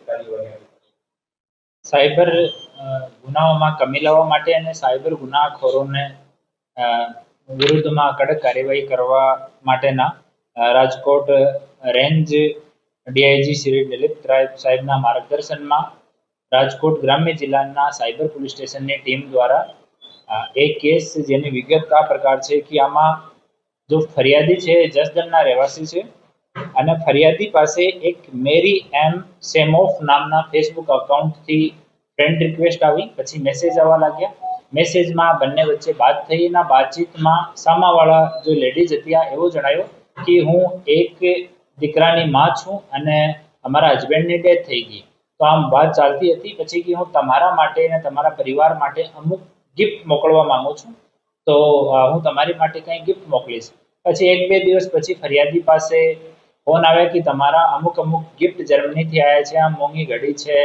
કાર્યવાહી? સાયબર ગુનાઓમાં કમી લાવવા માટે અને સાયબર ગુનાખોરોને વિરુદ્ધમાં કડક કાર્યવાહી કરવા માટેના રાજકોટ રેન્જ ડીઆઈજી શ્રી દિલીપ સાહેબના માર્ગદર્શનમાં રાજકોટ ગ્રામ્ય જિલ્લાના સાયબર પોલીસ સ્ટેશનની ટીમ દ્વારા એક કેસ જેની વિગત આ પ્રકાર છે કે આમાં જો ફરિયાદી છે જસદણના રહેવાસી છે અને ફરિયાદી પાસે એક મેરી એમ સેમોફ નામના ફેસબુક અકાઉન્ટથી ફ્રેન્ડ રિક્વેસ્ટ આવી, પછી મેસેજ આવવા લાગ્યા. મેસેજમાં બંને વચ્ચે વાત થઈ. એના બાતચીતમાં સામાવાળા જો લેડીઝ હતી એવો જણાયો કે હું એક દીકરાની માં છું અને અમારા હસબન્ડની ડેથ થઈ ગઈ, તો આમ વાત ચાલતી હતી. પછી કે હું તમારા માટે અને તમારા પરિવાર માટે અમુક ગિફ્ટ મોકલવા માંગુ છું, તો હું તમારી માટે કંઈ ગિફ્ટ મોકલીશ. પછી એક બે દિવસ પછી ફરિયાદી પાસે ફોન આવે કે તમારા અમુક ગિફ્ટ જર્મનીથી આવ્યા છે, આમ મોંઘી ઘડી છે,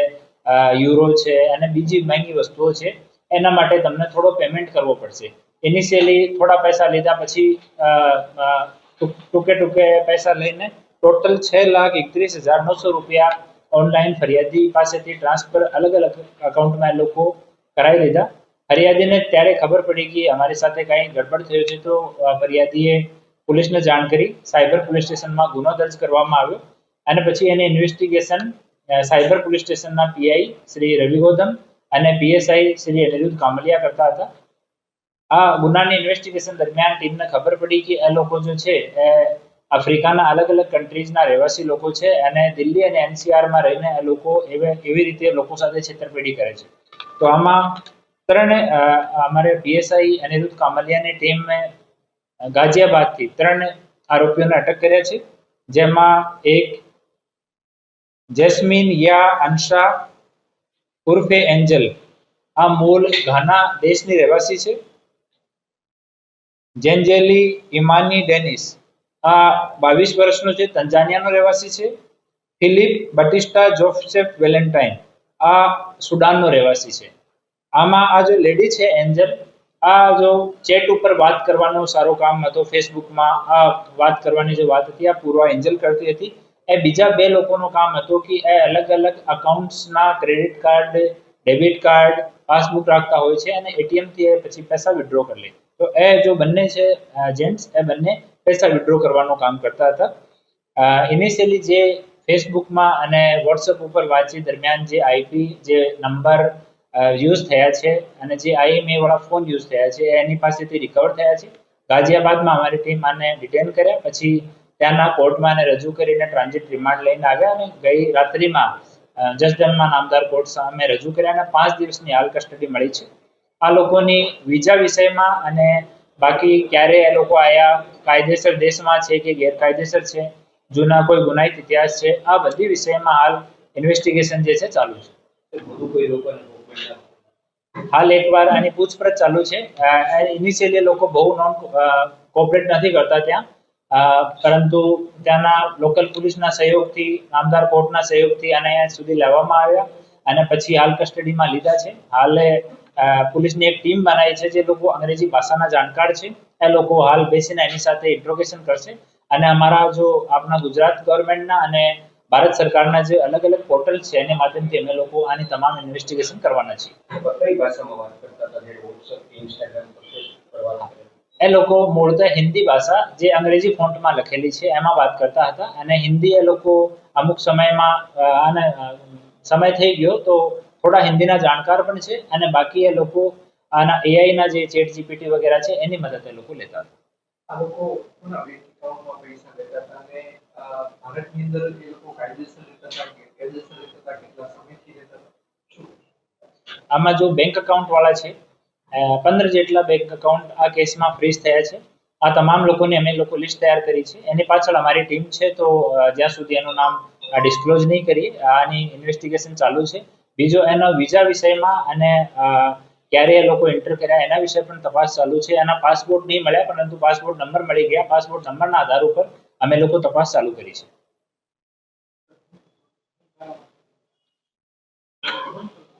યુરો છે અને બીજી મહેંગી વસ્તુઓ છે, એના માટે તમને થોડો પેમેન્ટ કરવો પડશે. ઇનિશિયલી થોડા પૈસા લીધા, પછી ટૂંકે પૈસા લઈને ટોટલ 6,31,900 રૂપિયા ઓનલાઈન ફરિયાદી પાસેથી ટ્રાન્સફર અલગ અલગ અકાઉન્ટમાં એ લોકો કરાવી લીધા. ફરિયાદીને ત્યારે ખબર પડી કે અમારી સાથે કંઈ ગડબડ થયો છે, તો ફરિયાદીએ પોલીસને જાણ કરી. સાયબર પોલીસ સ્ટેશનમાં ગુનો દર્જ કરવામાં આવ્યો અને પછી એની ઇન્વેસ્ટિગેશન સાયબર પોલીસ સ્ટેશનના પીઆઈ શ્રી રવિ ગૌતમ અને પીએસઆઈ શ્રી અનિરુદ્ધ કામલિયા કરતા હતા. આ ગુનાની ઇન્વેસ્ટિગેશન દરમિયાન ટીમને ખબર પડી કે એ લોકો જો છે એ આફ્રિકાના અલગ અલગ કન્ટ્રીઝના રહેવાસી લોકો છે અને દિલ્હી અને એનસીઆરમાં રહીને એ લોકો એવી રીતે લોકો સાથે છેતરપિંડી કરે છે. તો આમાં અમારે પીએસઆઈ અનિરુદ્ધ કામલિયાની ટીમે ગાઝિયાબાદથી 3 આરોપીઓને અટક કર્યા છે, જેમાં એક જેસ્મીન યા અનશા ઉર્ફે એન્જલ, આ મૂળ ઘાના દેશની રહેવાસી છે. જેન્જેલી ઇમાની ડેનિસ, આ 22 વર્ષનો છે, તંજાનિયાનો રહેવાસી છે. ફિલિપ બટિસ્ટા જોસેફ વેલેન્ટાઇન, આ સુડાનનો રહેવાસી છે. આમાં આ જો લેડી છે એન્જલ, આ જો ચેટ ઉપર વાત કરવાનો સારો કામ હતો, ફેસબુકમાં આ વાત કરવાની જે વાત હતી આ પૂર્વ એન્જલ કરતી હતી. એ બીજા 2 લોકોનું કામ હતું કે એ અલગ અલગ અકાઉન્ટ્સના credit card, debit card, passbook રાખતા હોય છે અને એટીએમથી પછી પૈસા વિડ્રો કરી લે. તો એ જો બંને છે જેન્ટ્સ, એ બંને પૈસા વિડ્રો કરવાનું કામ કરતા હતા. ઇનિશિયલી જે ફેસબુકમાં અને વોટ્સઅપ ઉપર વાતચીત દરમિયાન જે આઈપી જે નંબર યુઝ થયા છે અને જે આઈએમઈ વાળા ફોન યુઝ થયા છે એની પાસેથી રિકવર થયા છે. ગાઝિયાબાદમાં અમારી ટીમ આને ડિટેન કર્યા, પછી ત્યાંના કોર્ટમાં આને રજૂ કરીને ટ્રાન્ઝિટ રિમાન્ડ લઈને આવ્યા અને ગઈ રાત્રિમાં જસદણમાં નામદાર કોર્ટ સામે રજૂ કર્યા અને 5 દિવસની હાલ કસ્ટડી મળી છે. આ લોકોની વિઝા વિષયમાં અને બાકી ક્યારે એ લોકો આયા, કાયદેસર દેશમાં છે કે ગેરકાયદેસર છે, જૂના કોઈ ગુનાહિત ઇતિહાસ છે, આ બધી વિષયમાં હાલ ઇન્વેસ્ટિગેશન જે છે ચાલુ છે. હાલ એકવાર આની પૂછપરછ ચાલુ છે. ઇનિશિયલી લોકો બહુ નોન કોઓપરેટ નથી કરતા ત્યાં, પરંતુ ત્યાંના લોકલ પોલીસના સહયોગથી, નામદાર કોર્ટના સહયોગથી આને અહીંયા સુધી લાવવામાં આવ્યા અને પછી હાલ કસ્ટડીમાં લીધા છે. હાલ પોલીસની એક ટીમ બનાવી છે જે લોકો અંગ્રેજી ભાષાના જાણકાર છે. એ લોકો હાલ બેસીને એની સાથે ઇન્ટ્રોગેશન કરશે અને અમારા જો આપણા ગુજરાત ગવર્મેન્ટના અને ભારત સરકારના જે અલગ અલગ પોર્ટલ છે એના માધ્યમથી અમે લોકો આની તમામ ઇન્વેસ્ટિગેશન કરવાના છીએ. કઈ ભાષામાં વાત કરતા હતા? જે વોટ્સએપ, ઇન્સ્ટાગ્રામ પર વાત કરે, એ લોકો મૂળતઃ હિન્દી ભાષા જે અંગ્રેજી ફોન્ટમાં લખેલી છે એમાં વાત કરતા હતા અને હિન્દી એ લોકો અમુક સમયમાં આને સમય થઈ ગયો તો થોડા હિન્દીના જાણકાર પણ છે અને બાકી એ લોકો આના એઆઈના જે ચેટ જીપીટી વગેરે છે એની મદદ એ લોકો લેતા હતા. આ લોકો કોના બેંક એકાઉન્ટમાં પૈસા લેતા હતા અને ભારતની અંદર એ લોકો કાયદેસર લેતા હતા કે ગેરકાયદેસર લેતા હતા, કેટલા સમયથી લેતા હતા? આમાં જો બેંક એકાઉન્ટ વાળા છે 15 જેટલા બેંક એકાઉન્ટ આ કેસમાં ફ્રીઝ થયા છે. આ તમામ લોકોની અમે લોકો લિસ્ટ તૈયાર કરી છે. એની પાછળ અમારી ટીમ છે, તો જ્યાં સુધી એનું નામ ડિસ્ક્લોઝ નહીં કરીએ, આની ઇન્વેસ્ટિગેશન ચાલુ છે. બીજો એનો વિઝા વિષયમાં અને ક્યારે એ લોકો એન્ટર કર્યા એના વિશે પણ તપાસ ચાલુ છે. એના પાસપોર્ટ નહીં મળ્યા, પરંતુ પાસપોર્ટ નંબર મળી ગયા. પાસપોર્ટ નંબરના આધાર ઉપર અમે લોકો તપાસ ચાલુ કરી છે.